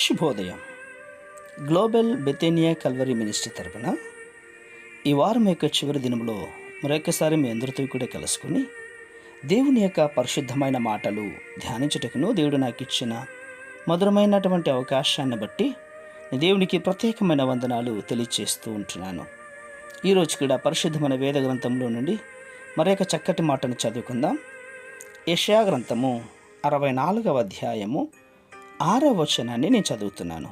శుభోదయం. Global బెతేనియా Calvary ministry తరపున ఈ వారం యొక్క చివరి దినంలో మరొకసారి మీ అందరితో కూడా కలుసుకుని దేవుని యొక్క పరిశుద్ధమైన మాటలు ధ్యానించుటకును దేవుడు నాకు ఇచ్చిన మధురమైనటువంటి అవకాశాన్ని బట్టి దేవునికి ప్రత్యేకమైన వందనాలు తెలియచేస్తూ ఉంటున్నాను. ఈరోజు కూడా పరిశుద్ధమైన వేద గ్రంథంలో నుండి మరొక చక్కటి మాటను చదువుకుందాం. యెషయా గ్రంథము 64వ అధ్యాయము 6వ వచనాన్ని నేను చదువుతున్నాను.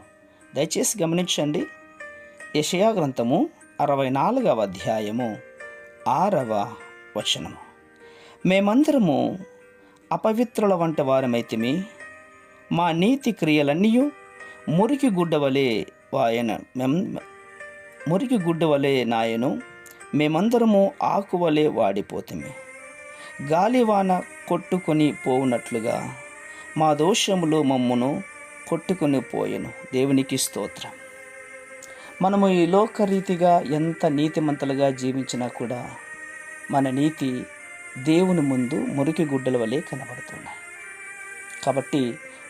దయచేసి గమనించండి. యెషయా గ్రంథము 64వ అధ్యాయము 6వ వచనము. మేమందరము అపవిత్రుల వంటి వారమైతిమి, మా నీతి క్రియలన్నీ మురికి గుడ్డ వలె నాయను, మేమందరము ఆకువలే వాడిపోతిమి. గాలివాన కొట్టుకొని పోవునట్లుగా మా దోషములు మమ్మును కొట్టుకొని పోయెను. దేవునికి స్తోత్రం. మనము ఈ లోకరీతిగా ఎంత నీతిమంతులుగా జీవించినా కూడా మన నీతి దేవుని ముందు మురికి గుడ్డల వలె కనబడుతున్నాయి. కాబట్టి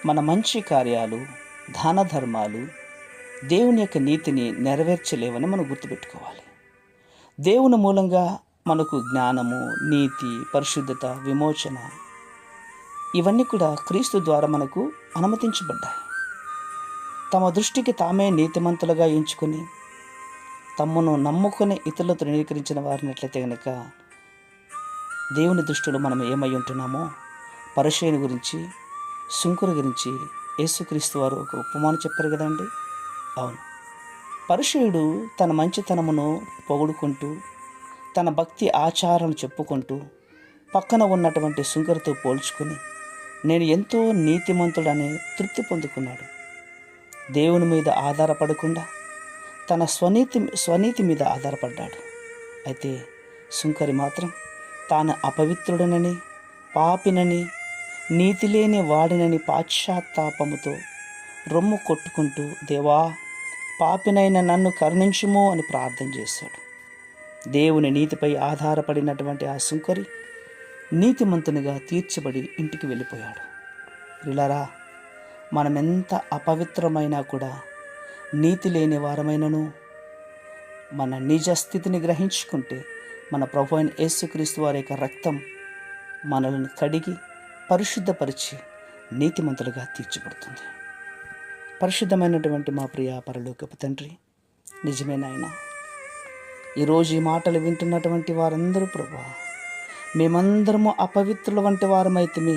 మన మంచి కార్యాలు, దాన ధర్మాలు దేవుని యొక్క నీతిని నెరవేర్చలేవని మనం గుర్తుపెట్టుకోవాలి. దేవుని మూలంగా మనకు జ్ఞానము, నీతి, పరిశుద్ధత, విమోచన ఇవన్నీ కూడా క్రీస్తు ద్వారా మనకు అనుమతించబడ్డాయి. తమ దృష్టికి తామే నీతిమంతులుగా ఎంచుకొని తమను నమ్ముకొని ఇతరులతో ధృవీకరించిన వారిని ఎట్లయితే కనుక దేవుని దృష్టిలో మనం ఏమై ఉంటున్నామో, పరిసయ్యుని గురించి, సుంకరు గురించి యేసుక్రీస్తు వారు ఒక ఉపమానం చెప్పారు కదండి. అవును, పరిసయ్యుడు తన మంచితనమును పొగుడుకుంటూ తన భక్తి ఆచారాలను చెప్పుకుంటూ పక్కన ఉన్నటువంటి సుంకరుతో పోల్చుకొని నేను ఎంతో నీతిమంతుడని తృప్తి పొందుకున్నాడు. దేవుని మీద ఆధారపడకుండా తన స్వనీతి మీద ఆధారపడ్డాడు. అయితే సుంకరి మాత్రం తాను అపవిత్రుడనని, పాపినని, నీతి లేని వాడినని పాశ్చాత్తాపముతో రొమ్ము కొట్టుకుంటూ దేవా, పాపినైన నన్ను కరుణించుము అని ప్రార్థన చేశాడు. దేవుని నీతిపై ఆధారపడినటువంటి ఆ సుంకరి నీతిమంతునిగా తీర్చబడి ఇంటికి వెళ్ళిపోయాడు. ప్రియులారా, మనమెంత అపవిత్రమైనా కూడా, నీతి లేని వారమైనను మన నిజ స్థితిని గ్రహించుకుంటే మన ప్రభు అయిన యేసుక్రీస్తు వారి యొక్క రక్తం మనల్ని కడిగి పరిశుద్ధపరిచి నీతిమంతులుగా తీర్చబడుతుంది. పరిశుద్ధమైనటువంటి మా ప్రియ పరలోకపు తండ్రి, నిజమే నాయనా, ఈరోజు ఈ మాటలు వింటున్నటువంటి వారందరూ ప్రభువా, మేమందరము అపవిత్రుల వంటి వారమైతిమి,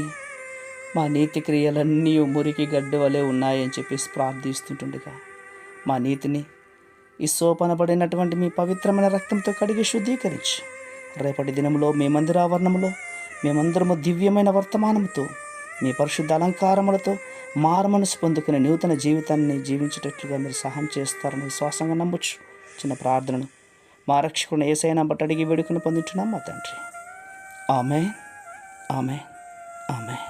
మా నీతి క్రియలన్నీ మురికి గడ్డ వలె ఉన్నాయని చెప్పేసి ప్రార్థిస్తుంటుండగా మా నీతిని ఈ సోపనబడినటువంటి మీ పవిత్రమైన రక్తంతో కడిగి శుద్ధీకరించి రేపటి దినంలో మీ మందిరావరణంలో మేమందరము దివ్యమైన వర్తమానంతో మీ పరిశుద్ధ అలంకారములతో మారుమనసు పొందుకునే నూతన జీవితాన్ని జీవించేటట్లుగా మీరు సహాయం చేస్తారని విశ్వాసంగా నమ్మొచ్చు. చిన్న ప్రార్థనను మా రక్షకుని యేసయ్య బట్టి అడిగి వేడుకను పొందుతున్నాం మా తండ్రి. ఆమేన్, ఆమేన్, ఆమేన్.